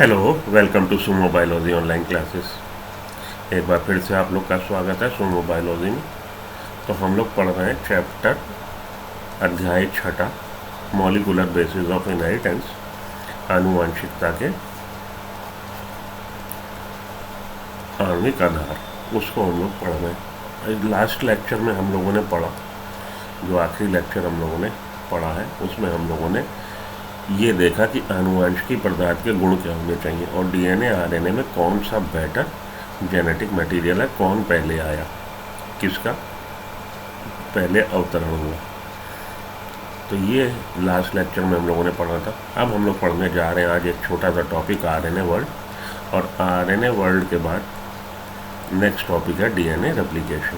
Hello, welcome to Sumo biology online classes. एक बार फिर से आप लोग का स्वागत है सुमो बायोलॉजी में। तो हम लोग पढ़ रहे हैं चैप्टर अध्याय 6 मॉलिकुलर बेसिस ऑफ इनहेरिटेंस, आनुवंशिकता के आणविक आधार। उसको हम लोग पढ़ रहे हैं। लास्ट लेक्चर में हम लोगों ने पढ़ा, जो आखिरी लेक्चर हम लोगों ने पढ़ा है, उसमें हम लोगों ने ये देखा कि आनुवंशिकी पदार्थ के गुण क्या होने चाहिए और डीएनए आरएनए में कौन सा बेटर जेनेटिक मटेरियल है, कौन पहले आया, किसका पहले अवतरण हुआ। तो ये लास्ट लेक्चर में हम लोगों ने पढ़ा था। अब हम लोग पढ़ने जा रहे हैं आज एक छोटा सा टॉपिक आरएनए वर्ल्ड, और आरएनए वर्ल्ड के बाद नेक्स्ट टॉपिक है डीएनए रेप्लिकेशन।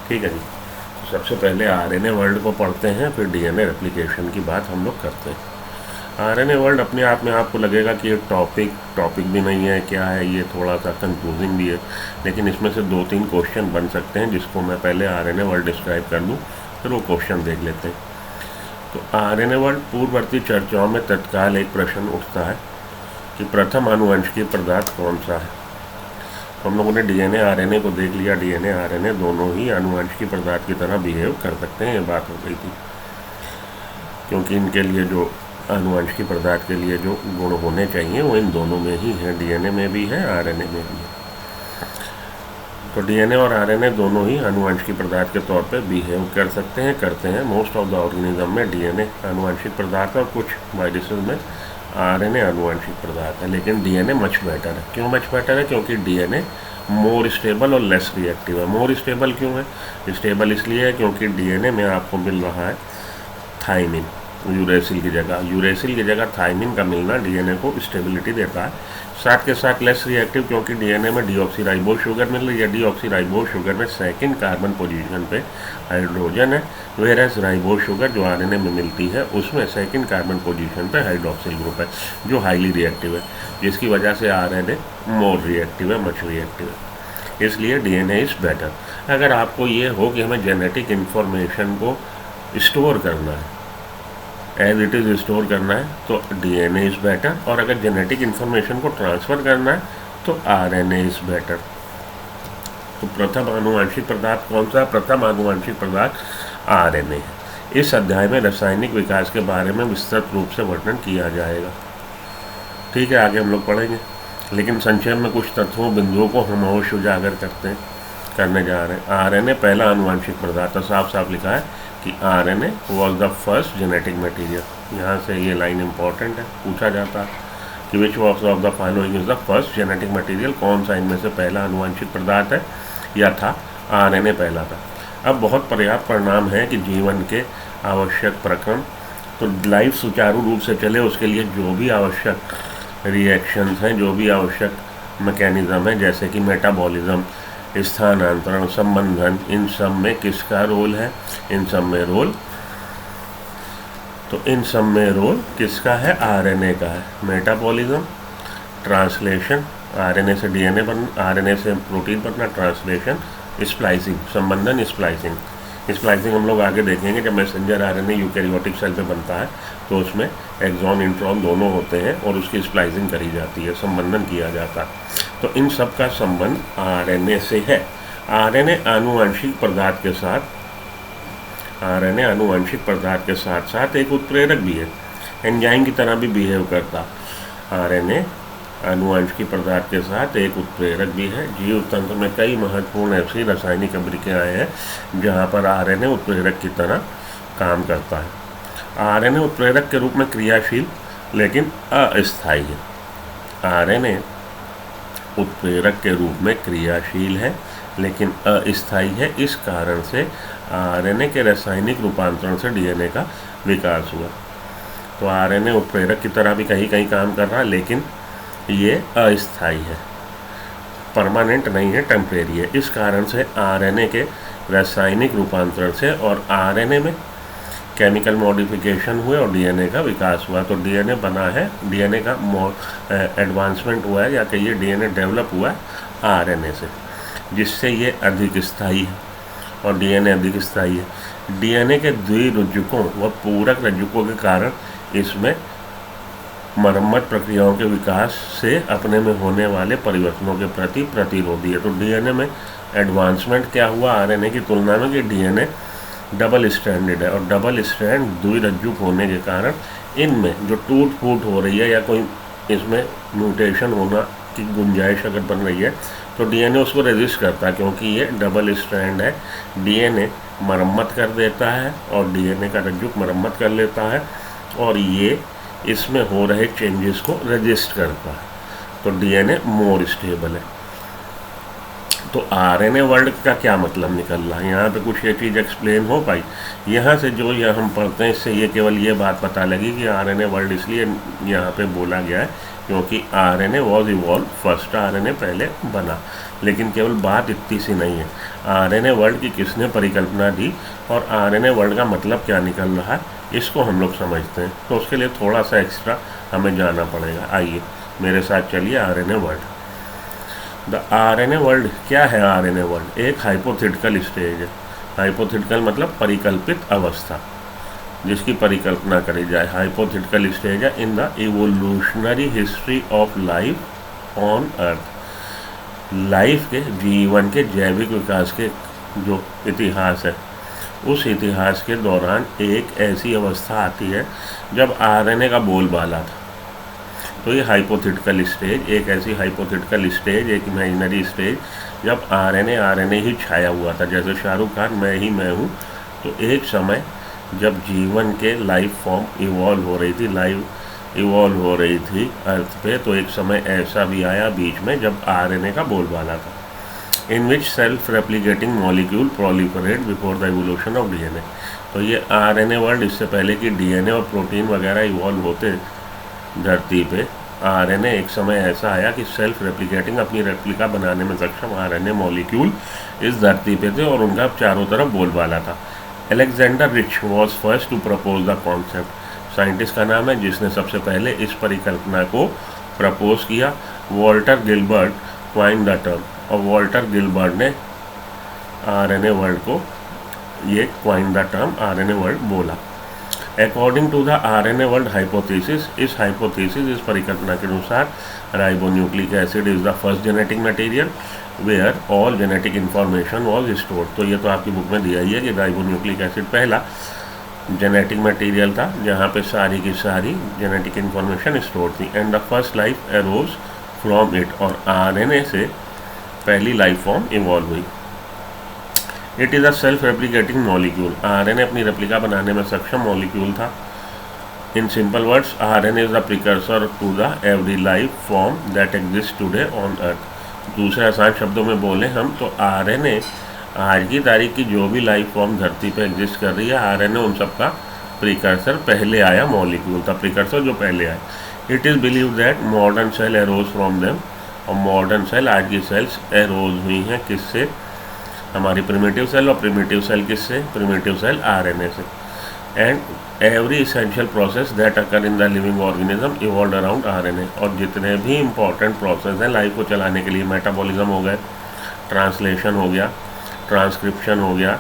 ठीक है जी। तो सबसे पहले आरएनए वर्ल्ड को पढ़ते हैं, फिर डीएनए रेप्लिकेशन की बात हम लोग करते हैं। आरएनए वर्ल्ड अपने आप में आपको लगेगा कि ये टॉपिक भी नहीं है, क्या है, ये थोड़ा सा कंफ्यूजिंग भी है, लेकिन इसमें से 2-3 क्वेश्चन बन सकते हैं, जिसको मैं पहले आरएनए वर्ल्ड डिस्क्राइब कर लूँ, फिर वो क्वेश्चन देख लेते हैं। तो आरएनए वर्ल्ड पूर्ववर्ती चर्चाओं में तत्काल एक प्रश्न उठता है कि प्रथम आनुवंशिकीय पदार्थ कौन सा है। तो हम लोगों ने डीएनए आरएनए को देख लिया। डीएनए आरएनए दोनों ही आनुवंशिकीय पदार्थ की तरह बिहेव कर सकते हैं, ये बात हो गई थी, क्योंकि इनके लिए जो आनुवंशिकीय पदार्थ के लिए जो गुण होने चाहिए वो इन दोनों में ही है, डीएनए में भी है, आरएनए में भी है। तो डीएनए और आरएनए दोनों ही आनुवंशिकीय पदार्थ के तौर पे बिहेव कर सकते हैं, करते हैं। मोस्ट ऑफ द ऑर्गेनिज्म में डीएनए आनुवंशिक पदार्थ है और कुछ वायरसेस में आरएनए आनुवंशिक पदार्थ है, लेकिन डीएनए मच बेटर है। क्यों मच बेटर है? क्योंकि डीएनए मोर स्टेबल और लेस रिएक्टिव है। मोर स्टेबल क्यों है? स्टेबल इसलिए है क्योंकि डीएनए में आपको मिल रहा है थाइमिन, यूरेसिल की जगह थाइमिन का मिलना डीएनए को स्टेबिलिटी देता है। साथ के साथ लेस रिएक्टिव, क्योंकि डीएनए में डीऑक्सीराइबोज शुगर मिल रही है। डीऑक्सीराइबोज शुगर में सेकंड कार्बन पोजीशन पे हाइड्रोजन है, वेरएस राइबोज शुगर जो आरएनए में मिलती है उसमें सेकंड कार्बन पोजीशन पे हाइड्रोक्सिल ग्रुप है, जो हाईली रिएक्टिव है, जिसकी वजह से आरएनए मोर रिएक्टिव है, मच रिएक्टिव है। इसलिए डीएनए इज़ बेटर। अगर आपको ये हो कि हमें जेनेटिक इन्फॉर्मेशन को स्टोर करना है, एज इट इज़ स्टोर करना है, तो डीएनए इज़ बेटर। और अगर जेनेटिक इन्फॉर्मेशन को ट्रांसफ़र करना है तो आरएनए इज़ बेटर। तो प्रथम आनुवंशिक पदार्थ कौन सा? प्रथम आनुवंशिक पदार्थ आरएनए है। इस अध्याय में रासायनिक विकास के बारे में विस्तृत रूप से वर्णन किया जाएगा। ठीक है, आगे हम लोग पढ़ेंगे, लेकिन संक्षेप में कुछ तत्वों बिंदुओं को हम अवश्य उजागर करने जा रहे हैं। आरएनए पहला आनुवंशिक पदार्थ है। साफ साफ लिखा है कि RNA was the first genetic material. यहाँ से ये लाइन इंपॉर्टेंट है, पूछा जाता है कि विच of the following is the first genetic material. कौन सा इनमें से पहला आनुवंशिक पदार्थ है या था? आरएनए पहला था। अब बहुत पर्याप्त परिणाम है कि जीवन के आवश्यक प्रक्रम, तो लाइफ सुचारू रूप से चले उसके लिए जो भी आवश्यक रिएक्शंस हैं, जो भी आवश्यक मैकेनिज्म है, जैसे कि मेटाबॉलिज्म, स्थानांतरण, संबंधन, इन सब में किसका रोल है? इन सब में रोल किसका है? आरएनए का है। मेटाबॉलिज्म, ट्रांसलेशन, आरएनए से डीएनए बनना, आरएनए से प्रोटीन बनना, ट्रांसलेशन, स्प्लाइसिंग, संबंधन, स्प्लाइसिंग हम लोग आगे देखेंगे। जब मैसेंजर आरएनए यूकैरियोटिक सेल पे बनता है तो उसमें एक्सॉन इंट्रॉन दोनों होते हैं और उसकी स्प्लाइसिंग करी जाती है, संबंधन किया जाता है। तो इन सब का संबंध आरएनए से है। आरएनए आनुवंशिक पदार्थ के साथ साथ एक उत्प्रेरक भी है, एंजाइम की तरह भी बिहेव करता। आरएनए आनुवंशिकी पदार्थ के साथ एक उत्प्रेरक भी है। जीव तंत्र में कई महत्वपूर्ण ऐसी रासायनिक अभिक्रियाएं हैं जहां पर आरएनए उत्प्रेरक की तरह काम करता है। आरएनए उत्प्रेरक के रूप में क्रियाशील लेकिन अस्थायी है। आरएनए उत्प्रेरक के रूप में क्रियाशील है लेकिन अस्थायी है। इस कारण से आरएनए के रासायनिक रूपांतरण से डीएनए का विकास हुआ। तो आरएनए उत्प्रेरक की तरह भी कहीं कहीं काम कर रहा है, लेकिन ये अस्थायी है, परमानेंट नहीं है, टेम्परेरी है। इस कारण से आरएनए के रासायनिक रूपांतरण से और आरएनए में केमिकल मॉडिफिकेशन हुए और डीएनए का विकास हुआ। तो डीएनए बना है, डीएनए का एडवांसमेंट हुआ है, या कहिए डीएनए डेवलप हुआ है आरएनए से, जिससे ये अधिक स्थायी है और डीएनए अधिक स्थायी है। डीएनए के द्विरुज्जुकों व पूरक रज्जुकों के कारण इसमें मरम्मत प्रक्रियाओं के विकास से अपने में होने वाले परिवर्तनों के प्रति प्रतिरोधी है। तो डीएनए में एडवांसमेंट क्या हुआ आरएनए की तुलना में कि डीएनए डबल स्ट्रैंडेड है, और डबल स्ट्रैंड द्विरज्जुक होने के कारण इनमें जो टूट फूट हो रही है या कोई इसमें म्यूटेशन होना की गुंजाइश अगर बन रही है तो डीएनए उसको रेजिस्ट करता है, क्योंकि ये डबल स्ट्रैंड है। डीएनए मरम्मत कर देता है और डीएनए का रज्जुक मरम्मत कर लेता है, और ये इसमें हो रहे चेंजेस को रजिस्ट करता है। तो डीएनए मोर स्टेबल है। तो आरएनए वर्ल्ड का क्या मतलब निकल रहा है, यहाँ पे कुछ ये चीज़ एक्सप्लेन हो पाई। यहाँ से जो ये हम पढ़ते हैं इससे ये केवल ये बात पता लगी कि आरएनए वर्ल्ड इसलिए यहाँ पे बोला गया है क्योंकि RNA was evolve first, RNA पहले बना। लेकिन केवल बात इतनी सी नहीं है, आरएनए वर्ल्ड की किसने परिकल्पना दी और आरएनए वर्ल्ड का मतलब क्या निकल रहा है इसको हम लोग समझते हैं। तो उसके लिए थोड़ा सा एक्स्ट्रा हमें जाना पड़ेगा। आइए मेरे साथ चलिए RNA world. The RNA world क्या है? आरएनए वर्ल्ड एक हाइपोथेटिकल स्टेज है। हाइपोथेटिकल मतलब परिकल्पित अवस्था जिसकी परिकल्पना करी जाए। हाइपोथेटिकल स्टेज है in the evolutionary history of life on earth. Life के जीवन के जैविक विकास के जो इतिहास है उस इतिहास के दौरान एक ऐसी अवस्था आती है जब आरएनए का बोलबाला था। तो ये हाइपोथेटिकल स्टेज एक ऐसी हाइपोथेटिकल स्टेज, एक इमेजिनरी स्टेज जब आरएनए ही छाया हुआ था। जैसे शाहरुख खान मैं ही मैं हूँ। तो एक समय जब जीवन के लाइफ फॉर्म इवॉल्व हो रही थी अर्थ पे, तो एक समय ऐसा भी आया बीच में जब आरएनए का बोलबाला था। In which self replicating molecule proliferate before the evolution of DNA. तो ये आरएनए वर्ल्ड इससे पहले कि डीएनए और प्रोटीन वगैरह इवॉल्व होते धरती पे, आरएनए एक समय ऐसा आया कि सेल्फ रेप्लिकेटिंग अपनी रेप्लिका बनाने में सक्षम आरएनए मॉलिक्यूल इस धरती पे थे और उनका चारों तरफ बोलबाला था। Alexander Rich was first to propose the concept. Scientist का नाम है जिसने सबसे पहले इस परिकल्पना को प्रपोज किया। Walter Gilbert coin the term, और वॉल्टर गिलबर्ट ने आरएनए वर्ल्ड को ये coin the term RNA world बोला। According to the RNA world hypothesis, इस हाइपोथेसिस इस परिकल्पना के अनुसार ribonucleic acid is the first genetic material where all genetic information was stored. तो ये तो आपकी बुक में दिया ही है कि राइबोन्यूक्लिक एसिड पहला जेनेटिक मटेरियल था जहाँ पे सारी की सारी जेनेटिक इन्फॉर्मेशन स्टोर थी। And the first life arose from it, और आरएनए से पहली लाइफ फॉर्म इवॉल्व हुई। It is a self replicating molecule. RNA अपनी रेप्लिका बनाने में सक्षम मॉलिक्यूल था। In simple words, RNA is the precursor to the every life form that exist today on earth. दूसरे आसान शब्दों में बोले हम तो आरएनए आज की तारीख की जो भी लाइफ फॉर्म धरती पे एग्जिस्ट कर रही है, आरएनए उन सबका प्रिकर्सर पहले आया मॉलिक्यूल था, प्रिकर्सर जो पहले आया। It is believe that modern cell arose from them, और मॉडर्न सेल आज की सेल्स एरोज हुई हैं किससे? हमारी प्रिमिटिव सेल, और प्रिमिटिव सेल किससे? प्रिमिटिव सेल आरएनए से। And every essential process that occur in the living organism evolve around RNA. और जितने भी इंपॉर्टेंट प्रोसेस हैं लाइफ को चलाने के लिए, मेटाबॉलिज्म हो गए, ट्रांसलेशन हो गया, ट्रांसक्रिप्शन हो गया,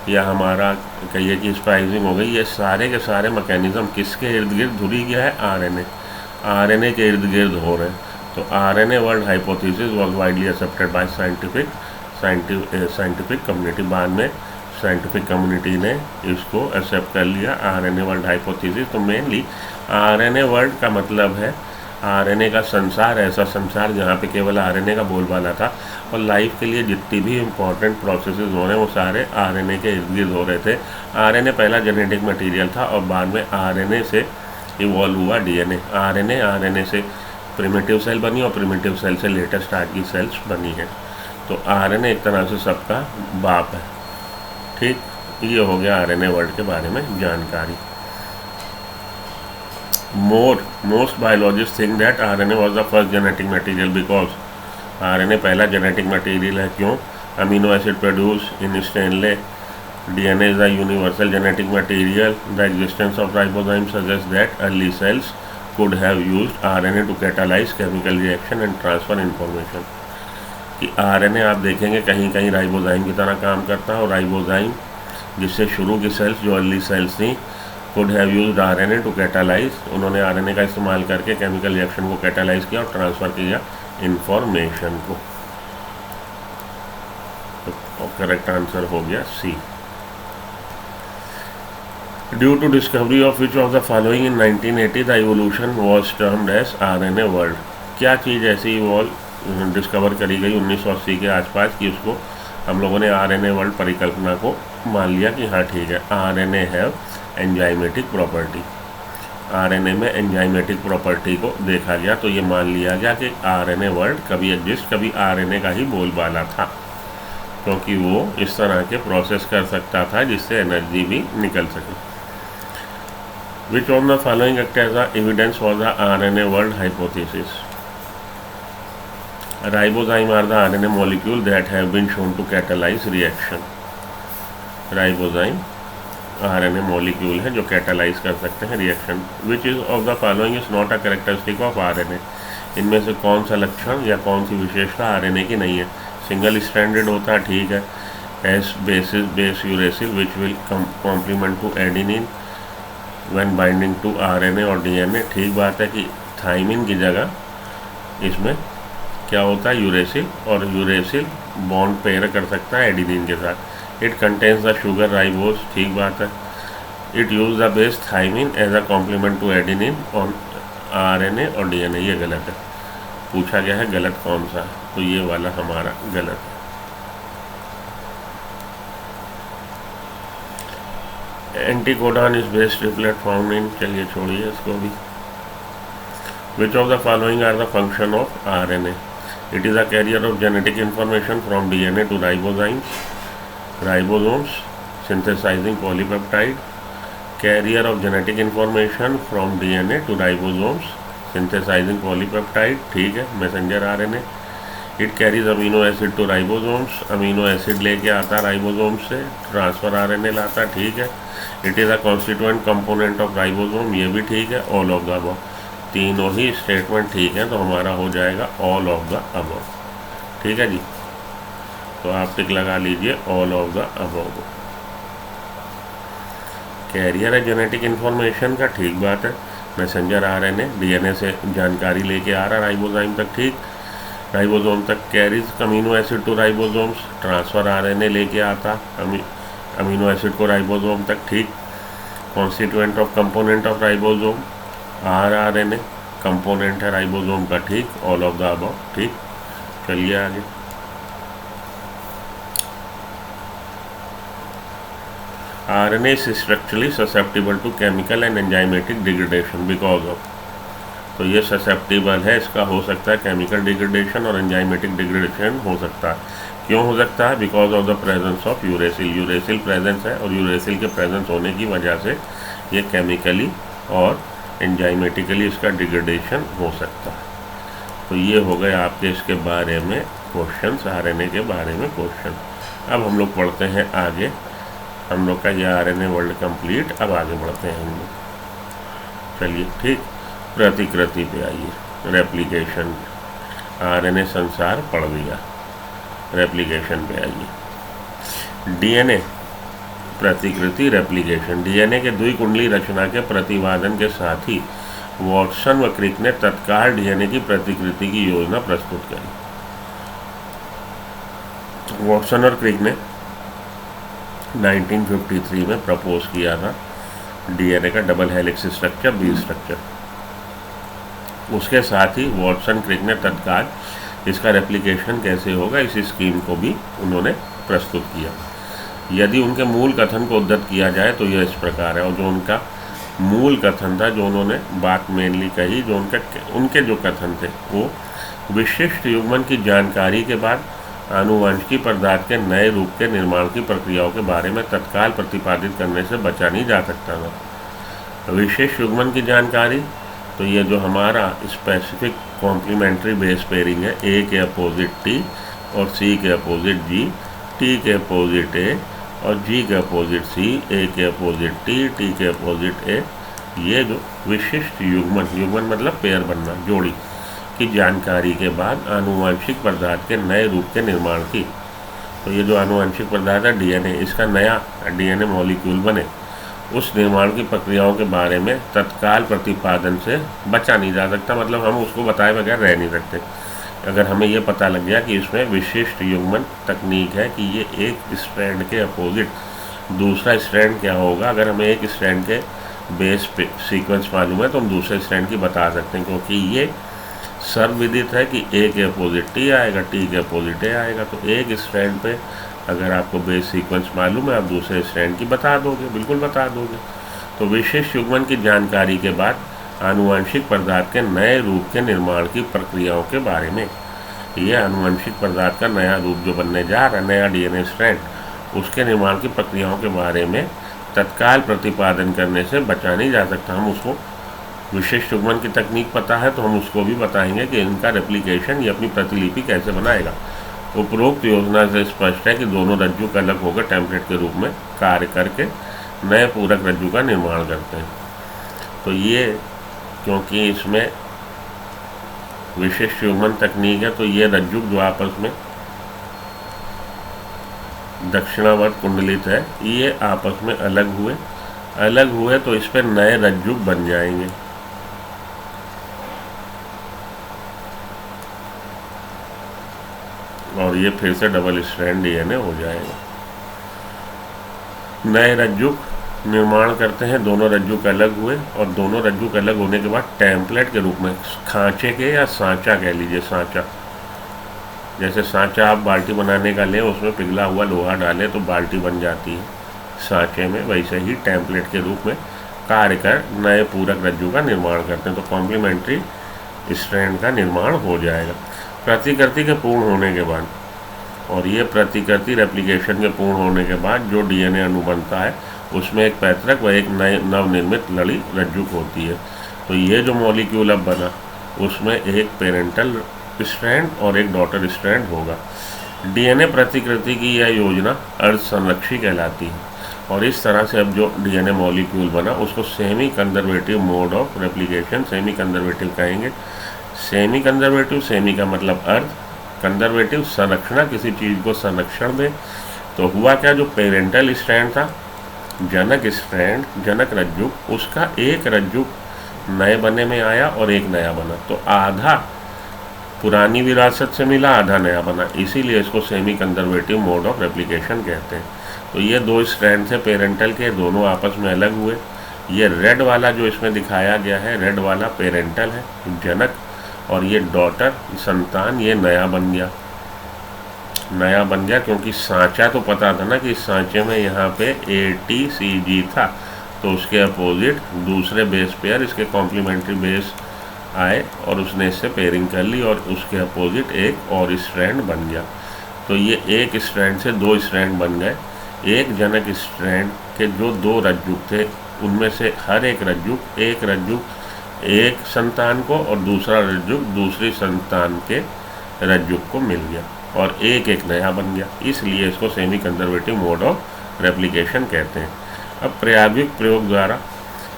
या हमारा कहिए कि स्पाइसिंग हो गई, ये सारे के सारे मैकेनिज्म किसके इर्द गिर्द घुरी गया है? आरएनए के इर्द गिर्द हो रहे हैं। तो RNA world hypothesis was widely accepted by scientific community. बाद में साइंटिफिक कम्युनिटी ने इसको एक्सेप्ट कर लिया आरएनए वर्ल्ड हाइपोथेसिस। तो मेनली आरएनए वर्ल्ड का मतलब है आरएनए का संसार, ऐसा संसार जहाँ पे केवल आरएनए का बोलबाला था और लाइफ के लिए जितनी भी इम्पोर्टेंट प्रोसेसेस हो रहे हैं वो सारे आरएनए के इर्द गिर्द हो रहे थे। आरएनए पहला जेनेटिक मटेरियल था और बाद में आरएनए से इवॉल्व हुआ डीएनए। आरएनए से प्रिमिटिव सेल बनी और प्रिमिटिव सेल से लेटेस्ट आज की सेल्स बनी है। तो आरएनए एक तरह से सबका बाप है। ठीक, ये हो गया आरएनए वर्ल्ड के बारे में जानकारी। Most biologist think that RNA was the first genetic material because RNA पहला जेनेटिक मटेरियल है। क्यों? Amino acid produce in Stanley, DNA is the universal genetic material. The existence of ribosome suggest that early cells could have used RNA to catalyze chemical reaction and transfer information। कि RNA आप देखेंगे कहीं कहीं ribozyme की तरह काम करता है, और राइबोजाइम जिससे शुरू की सेल्स जो अर्ली सेल्स थी could have used RNA to catalyse, उन्होंने आरएनए का इस्तेमाल करके केमिकल रिएक्शन को कैटालाइज किया और ट्रांसफ़र किया इंफॉर्मेशन को। तो करेक्ट आंसर हो गया C. Due to discovery of which of the following in 1980 the evolution was termed as RNA world, क्या चीज़ ऐसी इवॉल्व डिस्कवर करी गई 1980 के आसपास कि उसको हम लोगों ने आरएनए वर्ल्ड परिकल्पना को मान लिया कि हाँ ठीक है, RNA have enzymatic property, RNA में एंजाइमेटिक प्रॉपर्टी को देखा गया तो ये मान लिया गया कि आरएनए वर्ल्ड कभी एग्जिस्ट, कभी आरएनए का ही बोलबाला था, क्योंकि वो इस तरह के प्रोसेस कर सकता था जिससे एनर्जी भी निकल सके। Which of the following act as a evidence for the RNA world hypothesis, ribozyme are the RNA molecule that have been shown to catalyse reaction, ribozyme RNA molecule है जो कैटालाइज कर सकते हैं reaction. Which is of the following is not a characteristic of RNA, इनमें से कौन सा लक्षण या कौन सी विशेषता आरएनए की नहीं है। सिंगल स्ट्रैंडेड होता है, ठीक है, as base uracil which will complement to adenine when binding to RNA और डीएनए, ठीक बात है कि थाइमिन की जगह इसमें क्या होता है यूरेसिल, और यूरेसिल बॉन्ड पेयर कर सकता है एडेनिन के साथ। It contains the sugar ribose, ठीक बात है। It use the base thymine as a complement to adenine on RNA और डीएनए, ये गलत है। पूछा गया है गलत कौन सा, तो ये वाला हमारा गलत है। Anticodon is base triplet found in, चलिए छोड़िए इसको भी। Which of the following are the function of RNA, it is a carrier of genetic information from DNA to ribozymes, ribosomes synthesizing polypeptide, carrier of genetic information from DNA to ribosomes synthesizing polypeptide, ठीक है, messenger RNA. It carries amino acid to ribosomes, amino acid लेके आता ribosome से, transfer RNA लाता, ठीक है। It is a constituent component of ribosome, ये भी ठीक है। ऑल ऑफ द अबव, तीनों ही स्टेटमेंट ठीक है, तो हमारा हो जाएगा ऑल ऑफ द अबव, ठीक है जी। तो आप टिक लगा लीजिए all of the above. Carrier है जेनेटिक इन्फॉर्मेशन का, ठीक बात है। मैसेंजर आरएनए डीएनए से जानकारी लेके आ रहा राइबोजाइम तक, ठीक। राइबोसोम तक carries amino acid to ribosomes, transfer RNA लेके आता अमीनो एसिड को राइबोसोम तक, ठीक। Constituent of component of ribosome RNA, component है राइबोसोम का, ठीक। ऑल ऑफ द अबव, ठीक। चलिए आगे। RNA is structurally susceptible to chemical and enzymatic degradation because of, तो ये ससेप्टिबल है, इसका हो सकता है केमिकल डिग्रेडेशन और एंजाइमेटिक डिग्रेडेशन हो सकता है। क्यों हो सकता है? Because of the presence of uracil, uracil presence है और यूरेसिल के प्रेजेंस होने की वजह से ये केमिकली और एंजाइमेटिकली इसका डिग्रेडेशन हो सकता है। तो ये हो गए आपके इसके बारे में क्वेश्चंस, आरएनए के बारे में क्वेश्चन। अब हम लोग पढ़ते हैं आगे, हम लोग का ये आरएनए वर्ल्ड कंप्लीट। अब आगे बढ़ते हैं हम लोग, चलिए ठीक। प्रतिकृति पे आइए, रेप्लिकेशन, आरएनए संसार पढ़ लिया, रेप्लिकेशन पे आइए। डीएनए प्रतिकृति रेप्लिकेशन, डीएनए के द्विकुंडली रचना के प्रतिपादन के साथ ही वॉटसन व क्रिक ने तत्काल डीएनए की प्रतिकृति की योजना प्रस्तुत करी। वॉटसन और क्रिक ने 1953 में प्रपोज किया था डीएनए का double helix structure, B structure. उसके साथ ही वॉटसन क्रिक ने तत्काल इसका रेप्लिकेशन कैसे होगा इस स्कीम को भी उन्होंने प्रस्तुत किया। यदि उनके मूल कथन को उद्धृत किया जाए तो यह इस प्रकार है, और जो उनका मूल कथन था, जो उन्होंने बात मेनली कही, जो उनके जो कथन थे वो विशिष्ट युग्मन की जानकारी के बाद आनुवंशिकी पदार्थ के नए रूप के निर्माण की प्रक्रियाओं के बारे में तत्काल प्रतिपादित करने से बचा नहीं जा सकता था। विशेष युग्मन की जानकारी, तो ये जो हमारा स्पेसिफिक कॉम्प्लीमेंट्री बेस पेयरिंग है, ए के अपोजिट टी और सी के अपोजिट जी, टी के अपोजिट ए और जी के अपोजिट सी, ए के अपोजिट टी के अपोजिट ए, ये जो विशिष्ट युग्मन, युग्मन मतलब पेयर बनना, जोड़ी की जानकारी के बाद आनुवंशिक पदार्थ के नए रूप के निर्माण की। तो ये जो आनुवंशिक पदार्थ है डीएनए, इसका नया डीएनए मॉलिक्यूल बने उस निर्माण की प्रक्रियाओं के बारे में तत्काल प्रतिपादन से बचा नहीं जा सकता, मतलब हम उसको बताए बगैर रह नहीं सकते। अगर हमें ये पता लग गया कि इसमें विशिष्ट युग्मन तकनीक है कि ये एक स्ट्रैंड के अपोजिट दूसरा स्ट्रैंड क्या होगा, अगर हमें एक स्ट्रैंड के बेस पे सीक्वेंस मालूम है तो हम दूसरे स्ट्रैंड की बता सकते हैं, क्योंकि ये सर्वविदित है कि ए के अपोजिट टी आएगा, टी के अपोजिट ए आएगा। तो एक स्ट्रैंड पे अगर आपको बेस सीक्वेंस मालूम है आप दूसरे स्ट्रैंड की बता दोगे, बिल्कुल बता दोगे। तो विशिष्ट युग्मन की जानकारी के बाद आनुवंशिक पदार्थ के नए रूप के निर्माण की प्रक्रियाओं के बारे में, ये आनुवंशिक पदार्थ का नया रूप जो बनने जा रहा है, नया डीएनए स्ट्रैंड, उसके निर्माण की प्रक्रियाओं के बारे में तत्काल प्रतिपादन करने से बचा नहीं जा सकता। हम उसको विशिष्ट युग्मन की तकनीक पता है तो हम उसको भी बताएंगे कि इनका रेप्लिकेशन या अपनी प्रतिलिपि कैसे बनाएगा। उपरोक्त योजना से स्पष्ट है कि दोनों रज्जु अलग होकर टेम्पलेट के रूप में कार्य करके नए पूरक रज्जु का निर्माण करते हैं। तो ये क्योंकि इसमें विशिष्ट युग्मन तकनीक है तो ये रज्जु जो आपस में दक्षिणावर्त कुंडलित है, ये आपस में अलग हुए तो इस पर नए रज्जु बन जाएंगे। और ये फिर से डबल स्ट्रैंड डीएनए हो जाएगा। नए रज्जु निर्माण करते हैं, दोनों रज्जु अलग हुए और दोनों रज्जु अलग होने के बाद टेम्पलेट के रूप में खांचे के या सांचा कह लीजिए, सांचा, जैसे सांचा आप बाल्टी बनाने का लें उसमें पिघला हुआ लोहा डालें तो बाल्टी बन जाती है सांचे में, वैसे ही टेम्पलेट के रूप में कार्य कर नए पूरक रज्जु का निर्माण करते हैं। तो कॉम्प्लीमेंट्री स्ट्रैंड का निर्माण हो जाएगा प्रतिकृति के पूर्ण होने के बाद। और ये प्रतिकृति रेप्लिकेशन के पूर्ण होने के बाद जो डीएनए अणु बनता है उसमें एक पैतृक व एक नए नवनिर्मित लड़ी रज्जुक होती है। तो ये जो मॉलिक्यूल अब बना उसमें एक पेरेंटल स्ट्रैंड और एक डॉटर स्ट्रैंड होगा। डीएनए प्रतिकृति की यह योजना अर्ध संरक्षी कहलाती है। और इस तरह से अब जो डीएनए मॉलिक्यूल बना उसको semi conservative mode of replication, semi conservative कहेंगे। सेमी कंजर्वेटिव, सेमी का मतलब अर्ध, कंजर्वेटिव संरक्षण, किसी चीज़ को संरक्षण दे। तो हुआ क्या, जो पेरेंटल स्ट्रैंड था, जनक स्ट्रैंड, जनक रज्जु, उसका एक रज्जु नए बने में आया और एक नया बना। तो आधा पुरानी विरासत से मिला, आधा नया बना, इसीलिए इसको semi conservative mode of replication कहते हैं। तो ये दो स्ट्रैंड थे पेरेंटल के, दोनों आपस में अलग हुए। ये रेड वाला जो इसमें दिखाया गया है, रेड वाला पेरेंटल है, जनक, और ये डॉटर संतान, ये नया बन गया। नया बन गया क्योंकि सांचा तो पता था ना कि इस सांचे में यहाँ पे ATCG था, तो उसके अपोजिट दूसरे बेस पेयर, इसके कॉम्प्लीमेंट्री बेस आए और उसने इससे पेयरिंग कर ली और उसके अपोजिट एक और स्ट्रैंड बन गया। तो ये एक स्ट्रैंड से दो स्ट्रैंड बन गए। एक जनक स्ट्रैंड के जो दो रज्जु थे उनमें से हर एक रज्जु एक संतान को और दूसरा रज्जु दूसरी संतान के रज्जु को मिल गया और एक एक नया बन गया, इसलिए इसको semi conservative mode of replication कहते हैं। अब प्रायोगिक प्रयोग द्वारा,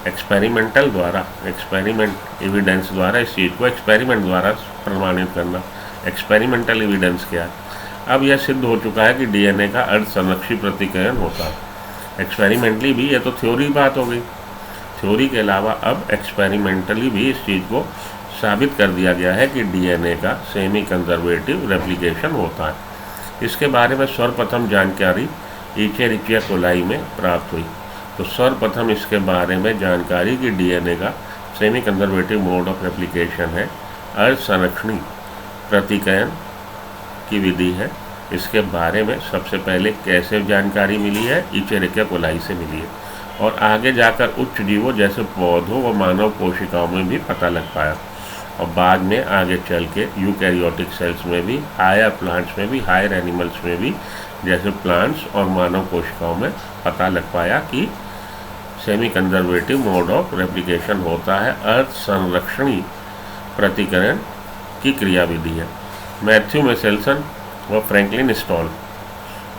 एक्सपेरिमेंटल द्वारा, एक्सपेरिमेंट एविडेंस द्वारा इस चीज़ को एक्सपेरिमेंट द्वारा प्रमाणित करना। एक्सपेरिमेंटल एविडेंस क्या है, अब यह सिद्ध हो चुका है कि डीएनए का अर्ध संरक्षी प्रतिकरण होता है। एक्सपेरिमेंटली भी, ये तो थ्योरी बात हो गई, थ्योरी के अलावा अब एक्सपेरिमेंटली भी इस चीज़ को साबित कर दिया गया है कि डीएनए का सेमी कंजर्वेटिव रेप्लिकेशन होता है। इसके बारे में सर्वप्रथम जानकारी इचेरिचिया कोलाई में प्राप्त हुई। तो सर्वप्रथम इसके बारे में जानकारी कि डीएनए का semi conservative mode of replication है, अर्ध संरक्षणी प्रतिकरण की विधि है, इसके बारे में सबसे पहले कैसे जानकारी मिली है, इचेरिचिया कोलाई से मिली है। और आगे जाकर उच्च जीवों जैसे पौधों व मानव कोशिकाओं में भी पता लग पाया और बाद में आगे चल के यूकैरियोटिक सेल्स में भी, हायर प्लांट्स में भी, हायर एनिमल्स में भी, जैसे प्लांट्स और मानव कोशिकाओं में पता लग पाया कि semi conservative mode of replication होता है, अर्ध संरक्षणी प्रतिकरण की क्रियाविधि है। मैथ्यू मेसेल्सन व फ्रैंकलिन स्टॉल,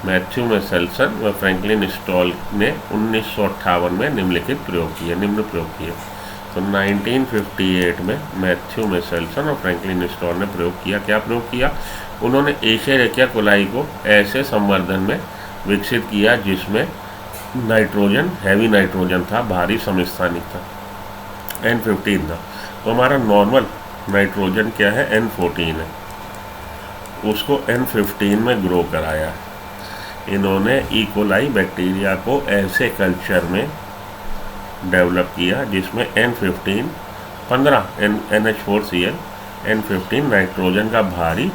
मैथ्यू मेसेल्सन व फ्रैंकलिन स्टॉल ने 1958 में निम्न प्रयोग किए। तो 1958 में मैथ्यू मेसेल्सन और फ्रैंकलिन स्टॉल ने प्रयोग किया। क्या प्रयोग किया, उन्होंने एशेरिचिया कोलाई को ऐसे संवर्धन में विकसित किया जिसमें नाइट्रोजन हैवी नाइट्रोजन था, भारी समस्थानिक था, N15 था। तो हमारा नॉर्मल नाइट्रोजन क्या है, N14 है, उसको N15 में ग्रो कराया। इन्होंने इकोलाई बैक्टीरिया को ऐसे कल्चर में डेवलप किया जिसमें N15 15 NH4Cl N15 नाइट्रोजन का भारी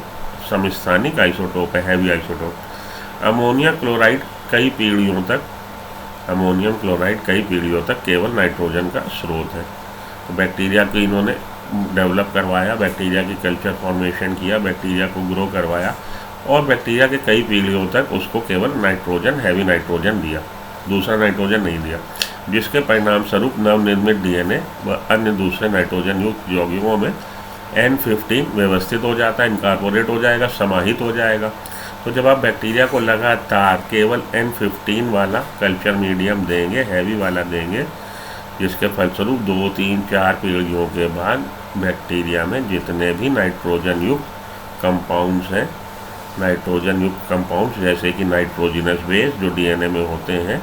समस्थानिक आइसोटोप है, हैवी आइसोटोप। अमोनिया क्लोराइड कई पीढ़ियों तक अमोनियम क्लोराइड कई पीढ़ियों तक केवल नाइट्रोजन का स्रोत है। तो बैक्टीरिया को इन्होंने डेवलप करवाया, बैक्टीरिया की कल्चर फॉर्मेशन किया, बैक्टीरिया को ग्रो करवाया और बैक्टीरिया के कई पीढ़ियों तक उसको केवल नाइट्रोजन, हैवी नाइट्रोजन दिया, दूसरा नाइट्रोजन नहीं दिया, जिसके परिणाम स्वरूप नवनिर्मित डीएनए व अन्य दूसरे नाइट्रोजन युक्त यौगिकों में N15 व्यवस्थित हो जाता है, इनकॉर्पोरेट हो जाएगा, समाहित हो जाएगा। तो जब आप बैक्टीरिया को लगातार केवल N15 वाला कल्चर मीडियम देंगे, हैवी वाला देंगे, जिसके फलस्वरूप 2, 3, 4 पीढ़ियों के बाद बैक्टीरिया में जितने भी नाइट्रोजन युक्त कंपाउंड्स हैं, नाइट्रोजन युक्त कंपाउंड्स जैसे कि नाइट्रोजिनस बेस जो डीएनए में होते हैं,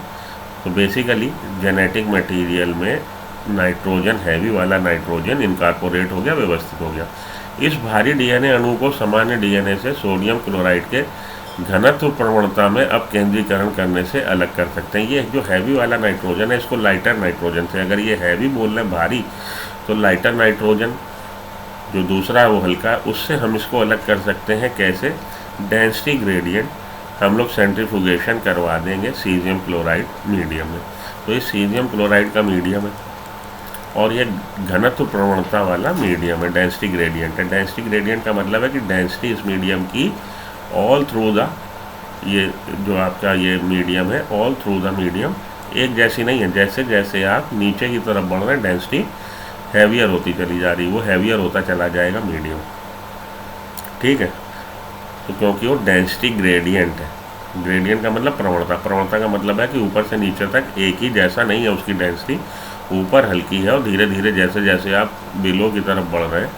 तो बेसिकली जेनेटिक मटेरियल में नाइट्रोजन, हैवी वाला नाइट्रोजन इनकॉर्पोरेट हो गया, व्यवस्थित हो गया। इस भारी डीएनए अणु को सामान्य डीएनए से सोडियम क्लोराइड के घनत्व प्रवणता में अब केंद्रीकरण करने से अलग कर सकते हैं। ये जो हैवी वाला नाइट्रोजन है, इसको लाइटर नाइट्रोजन से, अगर ये हैवी बोल रहे भारी, तो लाइटर नाइट्रोजन जो दूसरा है वो हल्का, उससे हम इसको अलग कर सकते हैं। कैसे? डेंसिटी ग्रेडियंट हम लोग सेंट्रीफ्यूगेशन करवा देंगे सीजियम क्लोराइड मीडियम में। तो ये सीजियम क्लोराइड का मीडियम है और ये घनत्व प्रवणता वाला मीडियम है, डेंसिटी ग्रेडियंट है। डेंसिटी ग्रेडियंट का मतलब है कि डेंसिटी इस मीडियम की ऑल थ्रू द, ये जो आपका ये मीडियम है, ऑल थ्रू द मीडियम एक जैसी नहीं है। जैसे जैसे आप नीचे की तरफ बढ़ रहे हैं डेंसिटी हैवियर होती चली जा रही है, वो हैवियर होता चला जाएगा मीडियम, ठीक है। तो क्योंकि वो डेंसिटी ग्रेडियंट है, ग्रेडियंट का मतलब प्रवणता, प्रवणता का मतलब है कि ऊपर से नीचे तक एक ही जैसा नहीं है उसकी डेंसिटी, ऊपर हल्की है और धीरे धीरे जैसे जैसे आप बिलो की तरफ बढ़ रहे हैं,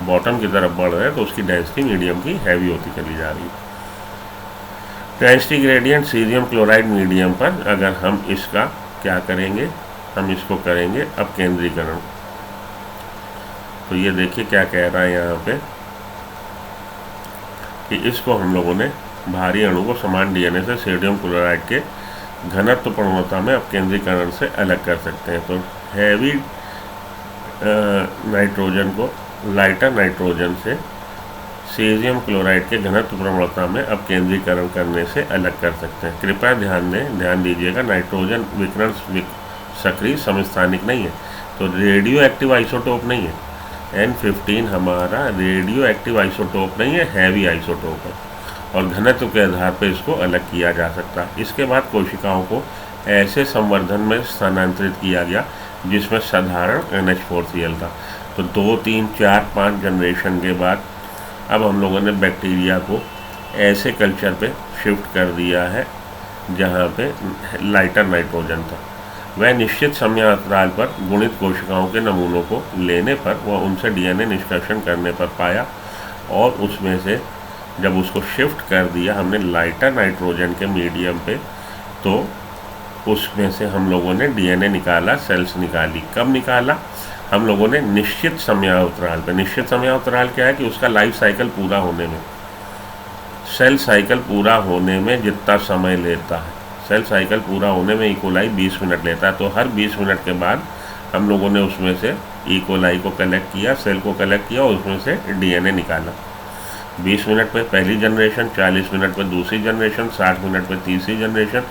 बॉटम की तरफ बढ़ रहे हैं, तो उसकी डेंसिटी मीडियम की हैवी होती चली जा रही है। Density gradient caesium chloride medium पर अगर हम इसका क्या करेंगे, हम इसको करेंगे अब केंद्रीकरण। तो ये देखिए क्या कह रहा है यहाँ पे कि इसको हम लोगों ने भारी अणु को समान डीएनए से सोडियम क्लोराइड के घनत्व प्रवणता में अपकेंद्रीकरण से अलग कर सकते हैं। तो हैवी नाइट्रोजन को लाइटर नाइट्रोजन से सीजियम क्लोराइड के घनत्व प्रवणता में अपकेंद्रीकरण करने से अलग कर सकते हैं। कृपया ध्यान दीजिएगा, नाइट्रोजन विकिरण सक्रिय समस्थानिक नहीं है, तो रेडियो एक्टिव आइसोटोप नहीं है। N15 हमारा रेडियो एक्टिव आइसोटोप नहीं है, हैवी आइसोटोप है और घनत्व के आधार पर इसको अलग किया जा सकता है। इसके बाद कोशिकाओं को ऐसे संवर्धन में स्थानांतरित किया गया जिसमें साधारण NH4Cl था। तो 2, 3, 4, 5 जनरेशन के बाद अब हम लोगों ने बैक्टीरिया को ऐसे कल्चर पे शिफ्ट कर दिया है जहाँ पे लाइटर नाइट्रोजन था। वह निश्चित समय अंतराल पर गुणित कोशिकाओं के नमूनों को लेने पर वह उनसे डीएनए निष्कर्षण करने पर पाया और उसमें से जब उसको शिफ्ट कर दिया हमने लाइटर नाइट्रोजन के मीडियम पे, तो उसमें से हम लोगों ने डीएनए निकाला, सेल्स निकाली। कब निकाला? हम लोगों ने निश्चित समयांतराल पे। निश्चित समयांतराल क्या है कि उसका लाइफ साइकिल पूरा होने में, सेल साइकिल पूरा होने में जितना समय लेता है, सेल साइकिल पूरा होने में इकोलाई 20 मिनट लेता है। तो हर 20 मिनट के बाद हम लोगों ने उसमें से इकोलाई को कलेक्ट किया, सेल को कलेक्ट किया और उसमें से डीएनए निकाला। 20 मिनट पे पहली जनरेशन, 40 मिनट पे दूसरी जनरेशन, 60 मिनट पे तीसरी जनरेशन,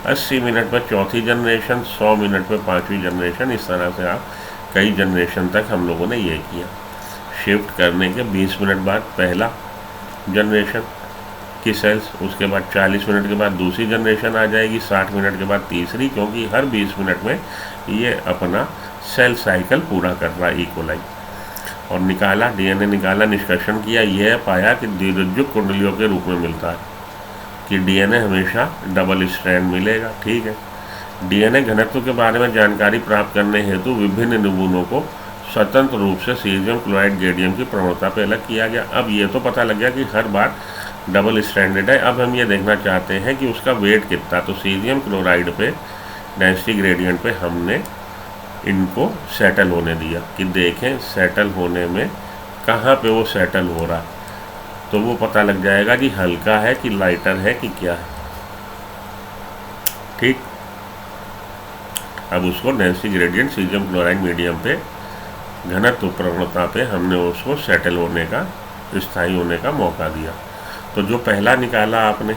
80 मिनट पे चौथी जनरेशन, 100 मिनट पे पाँचवीं जनरेशन। इस तरह से आप कई जनरेशन तक हम लोगों ने ये किया। शिफ्ट करने के 20 मिनट बाद पहला जनरेशन की सेल्स, उसके बाद 40 मिनट के बाद दूसरी जनरेशन आ जाएगी, 60 मिनट के बाद तीसरी, क्योंकि हर 20 मिनट में ये अपना सेल साइकिल पूरा कर रहा है इकोलाई। और निकाला, डीएनए निकाला, निष्कर्षण किया, यह पाया कि द्विरुज्जुक कुंडलियों के रूप में मिलता है कि डीएनए हमेशा डबल स्ट्रैंड मिलेगा, ठीक है। डीएनए घनत्व के बारे में जानकारी प्राप्त करने हेतु विभिन्न नमूनों को स्वतंत्र रूप से सीजियम क्लोराइड ग्रेडियम की प्रवणता पर अलग किया गया। अब ये तो पता लग गया कि हर बार डबल स्ट्रैंडेड है। अब हम ये देखना चाहते हैं कि उसका वेट कितना। तो सीजियम क्लोराइड पे डेंसिटी ग्रेडियंट पे हमने इनको सेटल होने दिया कि देखें सेटल होने में कहाँ पे वो सेटल हो रहा, तो वो पता लग जाएगा कि हल्का है कि लाइटर है कि क्या है। ठीक, अब उसको density gradient caesium chloride medium पे घनत्व प्रवणता पे हमने उसको सेटल होने का, स्थायी होने का मौका दिया। तो जो पहला निकाला आपने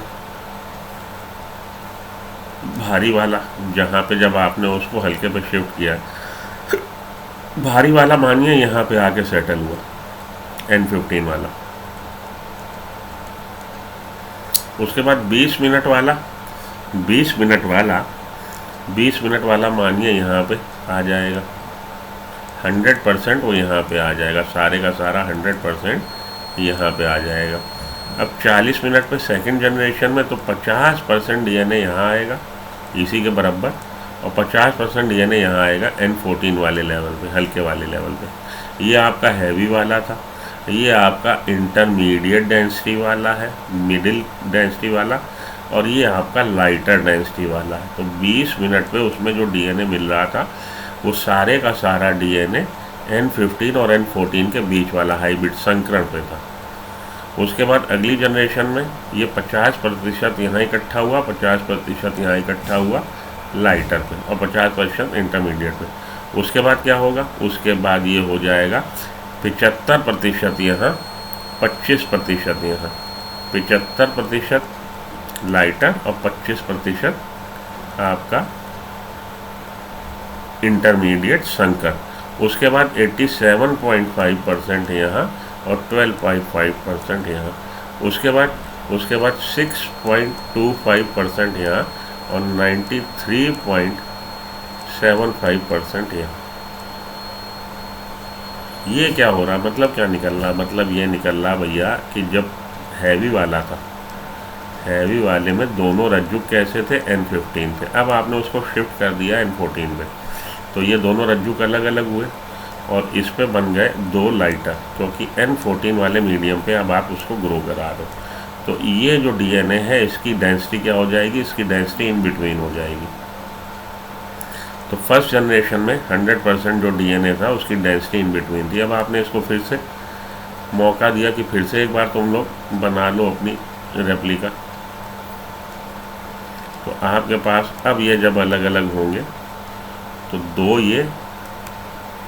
भारी वाला, जहाँ पे जब आपने उसको हल्के पे शिफ्ट किया, भारी वाला मानिए यहाँ पे आके सेटल हुआ, N15 वाला। उसके बाद 20 मिनट वाला, 20 मिनट वाला मानिए यहाँ पे आ जाएगा 100%, वो यहाँ पे आ जाएगा, सारे का सारा 100% यहाँ पे आ जाएगा। अब 40 मिनट पे सेकंड जनरेशन में तो 50% डीएनए यहाँ आएगा इसी के बराबर, और 50% डीएनए यहाँ आएगा N14 वाले लेवल पे, हल्के वाले लेवल पे। ये आपका हैवी वाला था, ये आपका इंटरमीडिएट डेंसिटी वाला है, मिडिल डेंसिटी वाला, और ये आपका लाइटर डेंसिटी वाला है। तो 20 मिनट पे उसमें जो डीएनए मिल रहा था वो सारे का सारा डीएनए N15 और N14 के बीच वाला हाइब्रिड संकरण पे था। उसके बाद अगली जनरेशन में ये 50% यहाँ इकट्ठा हुआ, 50% यहाँ इकट्ठा हुआ लाइटर पे, और 50% इंटरमीडिएट पे। उसके बाद क्या होगा, उसके बाद ये हो जाएगा 75% यहाँ, 25% यहाँ, 75% लाइटर और 25% आपका इंटरमीडिएट संकर। उसके बाद 87.5% यहाँ और 12.5% यहाँ। उसके बाद 6.25% यहाँ और 93.75% यहाँ। ये क्या हो रहा, मतलब क्या निकल रहा, मतलब ये निकल रहा भैया कि जब हैवी वाला था, हैवी वाले में दोनों रज्जु कैसे थे, N15 थे। अब आपने उसको शिफ्ट कर दिया N14 में, तो ये दोनों रज्जु अलग अलग हुए और इस पे बन गए 2 लाइटर, क्योंकि N14 वाले मीडियम पे अब आप उसको ग्रो करा दो। तो ये जो डीएनए है इसकी डेंसिटी क्या हो जाएगी, इसकी डेंसिटी इन बिटवीन हो जाएगी। तो फर्स्ट जनरेशन में 100% जो डीएनए था उसकी डेंसिटी इन बिटवीन थी। अब आपने इसको फिर से मौका दिया कि फिर से एक बार तुम लोग बना लो अपनी रेप्लिका। तो आपके पास अब ये जब अलग अलग होंगे तो 2 ये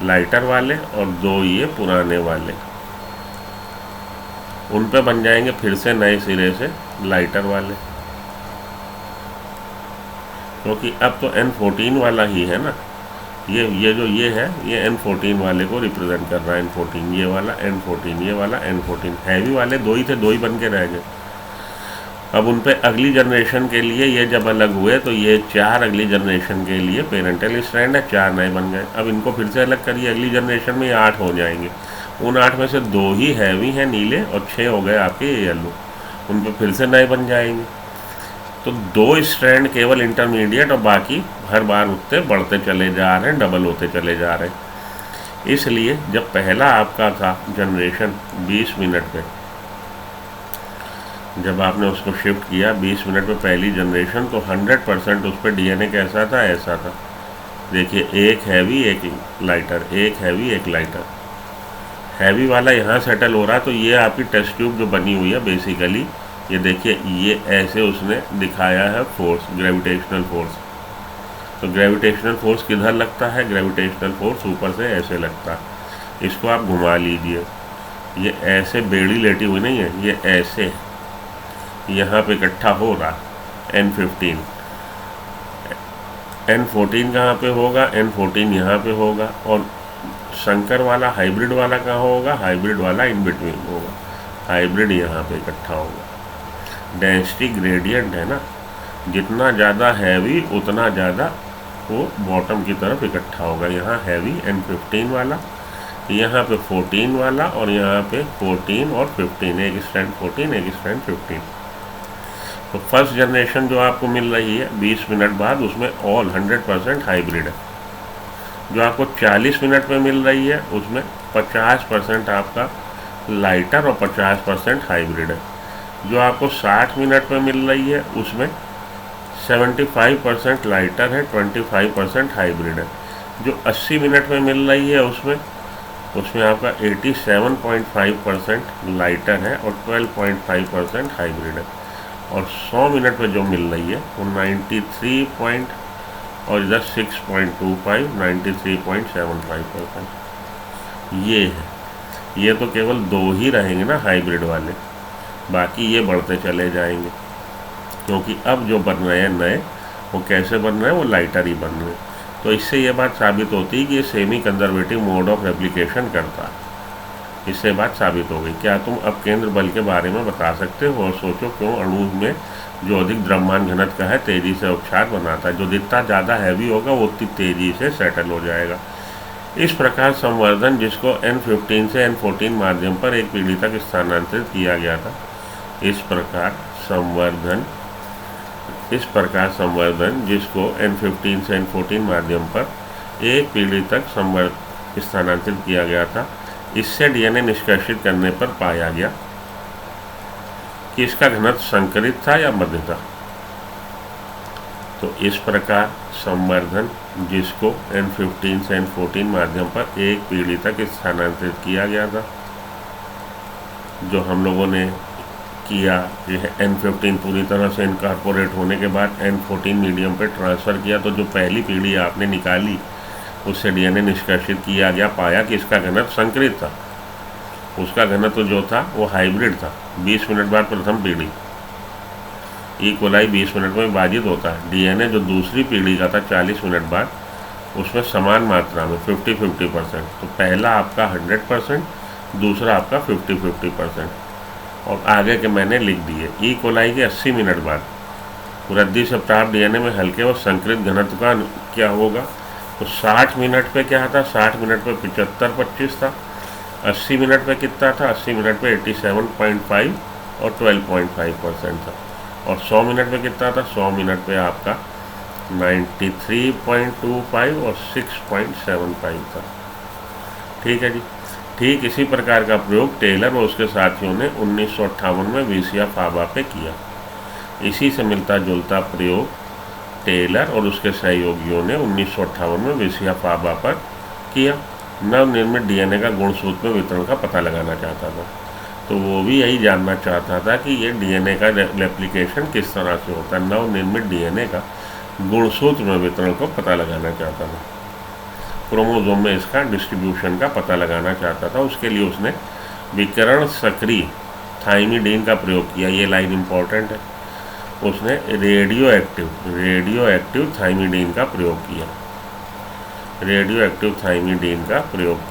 लाइटर वाले और 2 ये पुराने वाले, उन पे बन जाएंगे फिर से नए सिरे से लाइटर वाले, क्योंकि अब तो N14 वाला ही है ना। ये जो ये है ये N14 वाले को रिप्रेजेंट कर रहा है, N14 ये वाला, N14 ये वाला, N14। हैवी वाले 2 ही थे, 2 ही बन के रह गए। अब उन पे अगली जनरेशन के लिए ये जब अलग हुए तो ये 4 अगली जनरेशन के लिए पेरेंटल स्ट्रैंड है, 4 नए बन गए। अब इनको फिर से अलग करिए, अगली जनरेशन में ये 8 हो जाएंगे। उन 8 में से 2 ही हैवी हैं नीले और 6 हो गए आपके ये येलो, उन पे फिर से नए बन जाएंगे। तो 2 स्ट्रैंड केवल इंटरमीडिएट और बाकी हर बार उठते बढ़ते चले जा रहे हैं, डबल होते चले जा रहे हैं। इसलिए जब पहला आपका था जनरेशन 20 मिनट पे, जब आपने उसको शिफ्ट किया 20 मिनट में पहली जनरेशन, तो 100% उस पर डीएनए कैसा था, ऐसा था। देखिए, एक हैवी एक लाइटर, एक हैवी एक लाइटर। हैवी वाला यहाँ सेटल हो रहा है, तो ये आपकी टेस्ट ट्यूब जो बनी हुई है बेसिकली, ये देखिए ये ऐसे उसने दिखाया है फोर्स, ग्रेविटेशनल फोर्स। तो ग्रेविटेशनल फोर्स किधर लगता है, ग्रेविटेशनल फोर्स ऊपर से ऐसे लगता है। इसको आप घुमा लीजिए, ये ऐसे बेड़ी लेटी हुई नहीं है, ये ऐसे यहाँ पे इकट्ठा हो रहा N15। N14 कहाँ पे होगा, N14 यहाँ पे होगा, और शंकर वाला हाइब्रिड वाला कहाँ होगा, हाइब्रिड वाला इन बिटवीन होगा, हाइब्रिड यहाँ पे इकट्ठा होगा। डेंसिटी ग्रेडियंट है ना, जितना ज़्यादा हैवी उतना ज़्यादा वो बॉटम की तरफ इकट्ठा होगा। यहाँ हैवी N15 वाला, यहाँ पे 14 वाला, और यहाँ पे 14 और 15, एक स्ट्रैंड 14 एक स्ट्रैंड 15। तो फर्स्ट जनरेशन जो आपको मिल रही है 20 मिनट बाद, उसमें ऑल 100% हाइब्रिड है। जो आपको 40 मिनट में मिल रही है उसमें 50% आपका लाइटर और 50% हाइब्रिड है। जो आपको 60 मिनट में मिल रही है उसमें 75% लाइटर है, 25% हाइब्रिड है। जो 80 मिनट में मिल रही है उसमें उसमें आपका 87.5% लाइटर है और 12.5% हाइब्रिड है। और 100 मिनट में जो मिल रही है वो 93 पॉइंट और इधर 6.25 93.75%। ये है। ये तो केवल दो ही रहेंगे ना हाइब्रिड वाले, बाकी ये बढ़ते चले जाएंगे, क्योंकि अब जो बन रहे हैं नए वो कैसे बन रहे हैं, वो लाइटर ही बन रहे हैं। तो इससे ये बात साबित होती है कि ये semi conservative mode of replication करता है। इससे बात साबित हो गई। क्या तुम अब केंद्र बल के बारे में बता सकते हो और सोचो क्यों अणु में जो अधिक द्रव्यमान घनत्व का है तेजी से उपचार बनाता है। जो जितना ज़्यादा हैवी होगा वो उतनी तेजी से सेटल हो जाएगा। इस प्रकार संवर्धन, जिसको N15 से N14 माध्यम पर एक पीढ़ी तक स्थानांतरित किया गया था, इस प्रकार संवर्धन जिसको N15 से N14 माध्यम पर एक पीढ़ी तक स्थानांतरित किया गया था, इससे डीएनए निष्कर्षित करने पर पाया गया कि इसका घनत्व संकरित था या मध्य था। तो इस प्रकार संवर्धन जिसको N15 से N14 माध्यम पर एक पीढ़ी तक स्थानांतरित किया गया था, जो हम लोगों ने किया, यह N15 पूरी तरह से इनकॉर्पोरेट होने के बाद N14 मीडियम पे ट्रांसफ़र किया, तो जो पहली पीढ़ी आपने निकाली उससे डीएनए निष्कर्षित किया गया, पाया कि इसका घनत्व संकरित था। उसका घनत्व जो था वो हाइब्रिड था। 20 मिनट बाद प्रथम पीढ़ी, ई कोलाई 20 मिनट में विभाजित होता है। डीएनए जो दूसरी पीढ़ी का था 40 मिनट बाद, उसमें समान मात्रा में 50-50%। तो पहला आपका 100%, दूसरा आपका 50-50%। और आगे के मैंने लिख दिए। ई कोलाई के 80 मिनट बाद वृद्धि से प्राप्त डीएनए में हल्के और संकरित घनत्व का क्या होगा। तो 60 मिनट पे क्या था, 60 मिनट पे 75-25 था। 80 मिनट पे कितना था, 80 मिनट पे 87.5 और 12.5% था। और 100 मिनट पे कितना था, 100 मिनट पे आपका 93.25 और 6.75 था। ठीक है जी। ठीक इसी प्रकार का प्रयोग टेलर और उसके साथियों ने 1958 में विसिया फाबा पे किया। इसी से मिलता जुलता प्रयोग टेलर और उसके सहयोगियों ने 1958 में विसिया फाबा पर किया। नवनिर्मित डीएनए का गुणसूत्र में वितरण का पता लगाना चाहता था। तो वो भी यही जानना चाहता था कि ये डीएनए का रेप्लिकेशन किस तरह से होता है। नवनिर्मित डीएनए का गुणसूत्र में वितरण को पता लगाना चाहता था। क्रोमोसोम में इसका डिस्ट्रीब्यूशन का पता लगाना चाहता था। उसके लिए उसने विकिरण सक्रिय थाइमिडीन का प्रयोग किया। ये लाइन इम्पॉर्टेंट है। उसने रेडियो एक्टिव थाइमिडीन का प्रयोग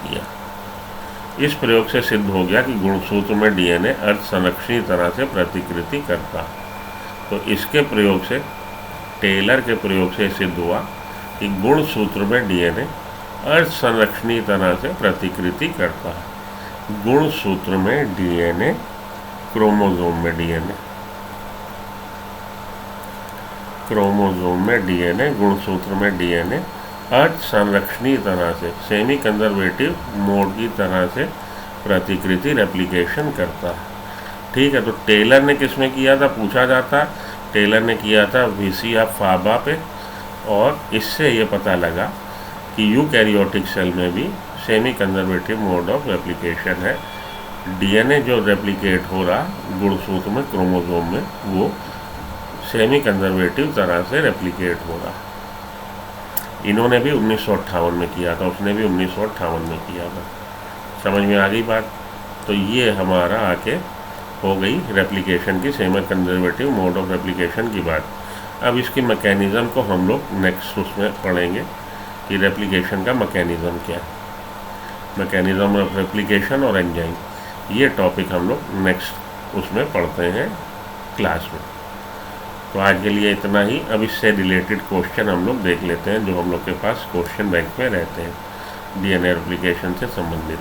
किया। इस प्रयोग से सिद्ध हो गया कि गुणसूत्र में डीएनए अर्ध संरक्षणी तरह से प्रतिकृति करता। तो इसके प्रयोग से, टेलर के प्रयोग से सिद्ध हुआ कि गुणसूत्र में डीएनए अर्ध संरक्षणी तरह से प्रतिकृति करता है। गुणसूत्र में डीएनए, क्रोमोसोम में डीएनए, गुणसूत्र में डीएनए अर्ध संरक्षणी तरह से, सेमी कंजर्वेटिव मोड की तरह से प्रतिकृति रेप्लिकेशन करता है। ठीक है। तो टेलर ने किस में किया था, पूछा जाता। टेलर ने किया था विसिया फाबा पे, और इससे ये पता लगा कि यूकैरियोटिक सेल में भी semi conservative mode of replication है। डीएनए जो रेप्लिकेट हो रहा गुणसूत्र में, क्रोमोसोम में, वो सेमी कंजर्वेटिव तरह से रेप्लिकेट हो रहा। इन्होंने भी 1958 में किया था, उसने भी 1958 में किया था। समझ में आ गई बात। तो ये हमारा आके हो गई रेप्लिकेशन की, semi conservative mode of replication की बात। अब इसकी मैकेनिज़्म को हम लोग नेक्स्ट उसमें पढ़ेंगे कि रेप्लिकेशन का मैकेनिज़्म क्या है। मैकेनिज़्म ऑफ रेप्लिकेशन और एंजाइम, ये टॉपिक हम लोग नेक्स्ट उसमें पढ़ते हैं क्लास में। तो आज के लिए इतना ही। अब इससे रिलेटेड क्वेश्चन हम लोग देख लेते हैं जो हम लोग के पास क्वेश्चन बैंक में रहते हैं डीएनए रेप्लिकेशन से संबंधित।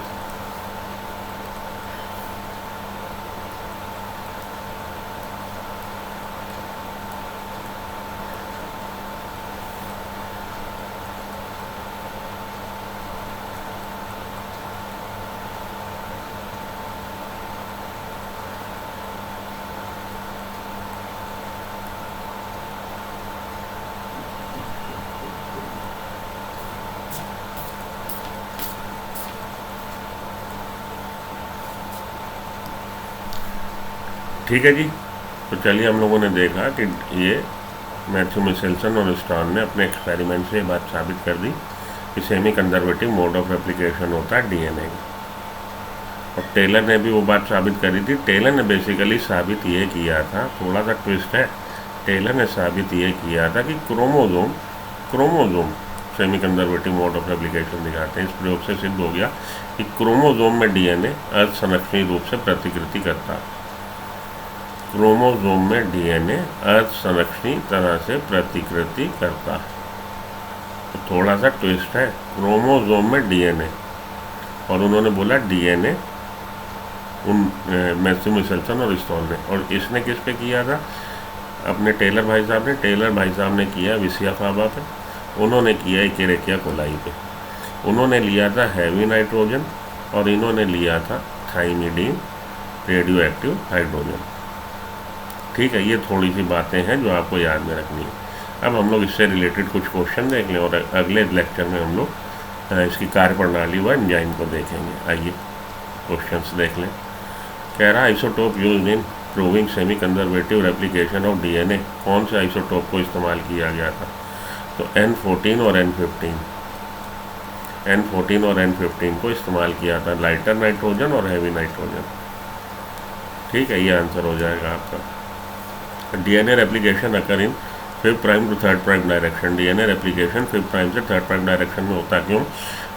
ठीक है जी। तो चलिए हम लोगों ने देखा कि ये मैथ्यू मिशेल्सन और स्टॉर्न ने अपने एक्सपेरिमेंट से ये बात साबित कर दी कि semi conservative mode of replication होता है डीएनए का। और टेलर ने भी वो बात साबित करी थी। टेलर ने बेसिकली साबित ये किया था, थोड़ा सा ट्विस्ट है, टेलर ने साबित ये किया था कि chromosome semi conservative mode of replication दिखाते हैं। इस प्रयोग से सिद्ध हो गया कि क्रोमोजोम में डीएनए असंरक्षणीय रूप से प्रतिकृति करता है। क्रोमोजोम में डीएनए असंरक्षणीय तरह से प्रतिकृति करता है। तो थोड़ा सा ट्विस्ट है, क्रोमोजोम में डीएनए, और उन्होंने बोला डीएनए मैथ्यू मिशेल्सन और स्टॉर्न ने। और इसने किस पे किया था? अपने टेलर भाई साहब ने किया विसिया फाबा पे, उन्होंने किया इकेरेकिया कोलाई पे। उन्होंने लिया था हैवी नाइट्रोजन और इन्होंने लिया था थाइमिडीन रेडियो एक्टिव हाइड्रोजन। ठीक है, ये थोड़ी सी बातें हैं जो आपको याद में रखनी है। अब हम लोग इससे रिलेटेड कुछ क्वेश्चन देख लें और अगले लेक्चर में हम लोग इसकी कार्यप्रणाली व एंजाइम को देखेंगे। आइए क्वेश्चंस देख लें। कह रहा isotope used in proving semi conservative replication of DNA, कौन से आइसोटोप को इस्तेमाल किया गया था? तो N14 और N15 को इस्तेमाल किया था, लाइटर नाइट्रोजन और हैवी नाइट्रोजन। ठीक है, ये आंसर हो जाएगा आपका। DNA replication occur in 5' to 3' direction. DNA replication 5' से 3' डायरेक्शन में होता क्यों?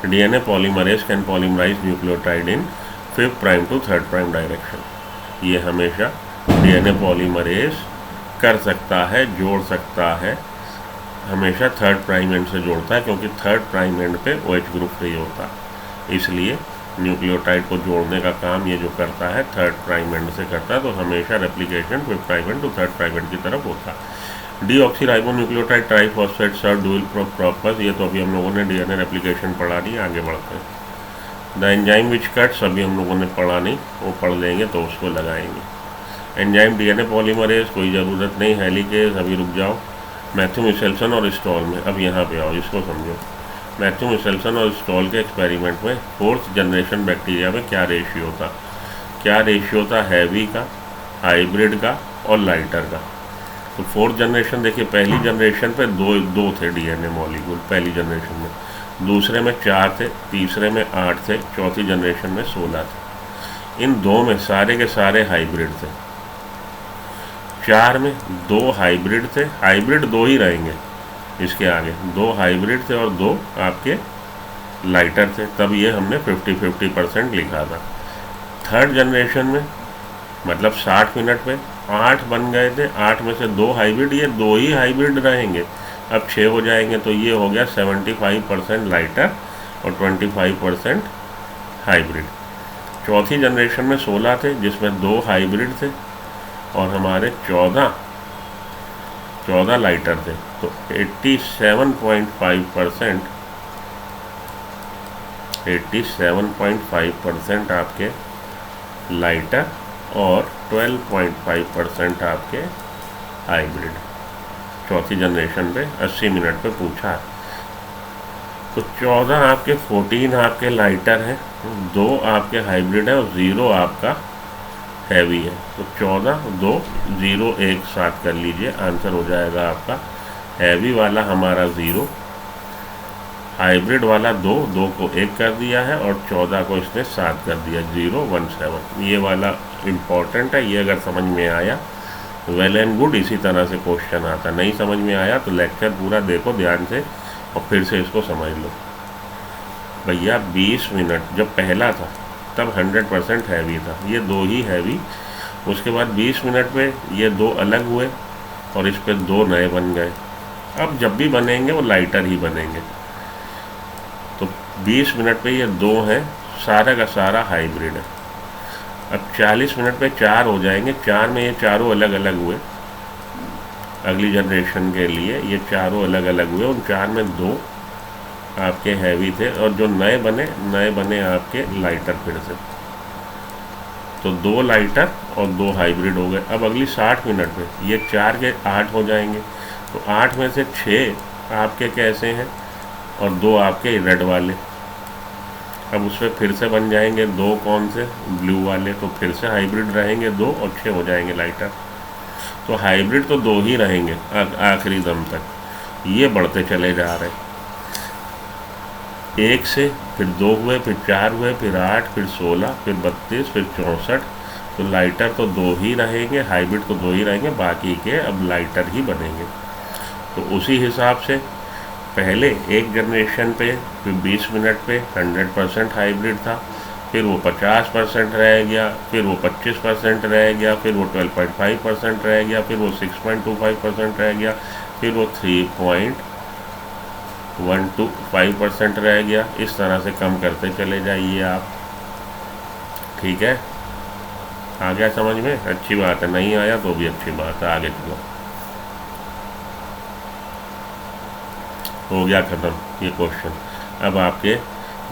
DNA polymerase can polymerise nucleotide in 5' to 3' direction. ये हमेशा डीएनए पॉलीमरेज कर सकता है, जोड़ सकता है, हमेशा 3' एंड से जोड़ता है, क्योंकि 3' एंड पे OH ग्रुप फ्री होता है। इसलिए न्यूक्लियोटाइड को जोड़ने का काम ये जो करता है 3' एंड से करता है। तो हमेशा रेप्लिकेशन 5' एंड टू 3' एंड की तरफ होता है। डीऑक्सीराइबोन्यूक्लियोटाइड ट्राइफॉस्फेट सर्व डुअल पर्पस, ये तो अभी हम लोगों ने डीएनए रेप्लिकेशन पढ़ा दी। आगे बढ़ते हैं। द एंजाइम विच कट्स, अभी हम लोगों ने पढ़ा नहीं, वो पढ़ लेंगे तो उसको लगाएंगे। एंजाइम डीएनए पॉलीमरेज, कोई ज़रूरत नहीं। हेलिकेज, अभी रुक जाओ। मैथ्यू मिशेल्सन और स्टॉल में, अब यहाँ पे आओ, इसको समझो। मैथ्यू मिशेल्सन और स्टॉल के एक्सपेरिमेंट में 4th जनरेशन बैक्टीरिया में क्या रेशियो था? क्या रेशियो था? हैवी का, हाइब्रिड का और लाइटर का। तो 4th जनरेशन देखिए, पहली जनरेशन पे दो थे डीएनए मॉलिक्यूल पहली जनरेशन में, दूसरे में 4 थे, तीसरे में 8 थे, चौथी जनरेशन में 16 थे। इन दो में सारे के सारे हाइब्रिड थे। 4 में 2 हाइब्रिड थे, हाइब्रिड 2 ही रहेंगे इसके आगे, 2 हाइब्रिड थे और 2 आपके लाइटर थे। तब ये हमने 50-50% लिखा था। 3rd जनरेशन में मतलब 60 मिनट पे 8 बन गए थे, 8 में से 2 हाइब्रिड, ये 2 ही हाइब्रिड रहेंगे। अब 6 हो जाएंगे, तो ये हो गया 75% लाइटर और 25% हाइब्रिड। चौथी जनरेशन में 16 थे, जिसमें 2 हाइब्रिड थे और हमारे 14 लाइटर थे। तो 87.5% आपके लाइटर और 12.5% आपके हाइब्रिड। चौथी जनरेशन पे 80 मिनट पे पूछा। तो 14 आपके 14 आपके लाइटर हैं, 2 आपके हाइब्रिड है और 0 आपका हैवी है। तो 14, 2, 0 एक साथ कर लीजिए, आंसर हो जाएगा आपका हैवी वाला हमारा 0, हाइब्रिड वाला 2 को 1 कर दिया है और 14 को इसने 7 कर दिया, 017। ये वाला इम्पॉर्टेंट है, ये अगर समझ में आया वेल एंड गुड। इसी तरह से क्वेश्चन आता, नहीं समझ में आया तो लेक्चर पूरा देखो ध्यान से और फिर से इसको समझ लो। भैया 20 मिनट जब पहला था तब 100% हैवी था, ये 2 ही हैवी। उसके बाद 20 मिनट पे ये 2 अलग हुए और इस पे 2 नए बन गए। अब जब भी बनेंगे वो लाइटर ही बनेंगे। तो 20 मिनट पे ये 2 हैं, सारा का सारा हाइब्रिड है। अब 40 मिनट पे 4 हो जाएंगे, 4 में ये चारों अलग अलग हुए। अगली जनरेशन के लिए ये चारों अलग अलग हुए, उन 4 में 2 आपके हैवी थे और जो नए बने आपके लाइटर फिर से। तो 2 लाइटर और 2 हाइब्रिड हो गए। अब अगली 60 मिनट में ये 4 के 8 हो जाएंगे। तो 8 में से 6 आपके कैसे हैं और 2 आपके रेड वाले। अब उसमें फिर से बन जाएंगे दो, कौन से, ब्लू वाले, तो फिर से हाइब्रिड रहेंगे दो और 6 हो जाएंगे लाइटर। तो हाइब्रिड तो दो ही रहेंगे आखिरी दम तक। ये बढ़ते चले जा रहे, एक से फिर दो हुए, फिर 4 हुए, फिर 8, फिर 16, फिर 32, फिर 64। तो लाइटर तो दो ही रहेंगे, हाइब्रिड तो दो ही रहेंगे, बाकी के अब लाइटर ही बनेंगे। तो उसी हिसाब से पहले एक जनरेशन पे फिर 20 मिनट पे 100% हाइब्रिड था, फिर वो 50% रह गया, फिर वो 25% रह गया, फिर वो 12.5% रह गया, फिर वो 6.25% रह गया, फिर वो 3.125% रह गया। इस तरह से कम करते चले जाइए आप, ठीक है। आ गया समझ में? अच्छी बात है, नहीं आया तो भी अच्छी बात है, आगे चलो। हो गया ख़त्म ये क्वेश्चन। अब आपके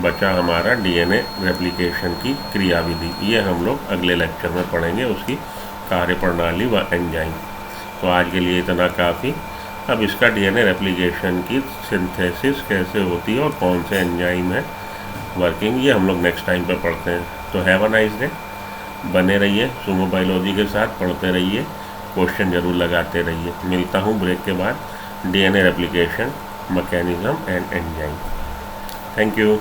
बचा हमारा डीएनए रेप्लिकेशन की क्रियाविधि, ये हम लोग अगले लेक्चर में पढ़ेंगे, उसकी कार्यप्रणाली व एंजाइम। तो आज के लिए इतना काफ़ी। अब इसका डीएनए रेप्लिकेशन की सिंथेसिस कैसे होती है और कौन से एंजाइम है वर्किंग, ये हम लोग नेक्स्ट टाइम पे पढ़ते हैं। तो हैव अ नाइस डे। बने रहिए सुमो बायोलॉजी के साथ, पढ़ते रहिए, क्वेश्चन ज़रूर लगाते रहिए। मिलता हूँ ब्रेक के बाद, DNA replication, mechanism and enzyme. Thank you.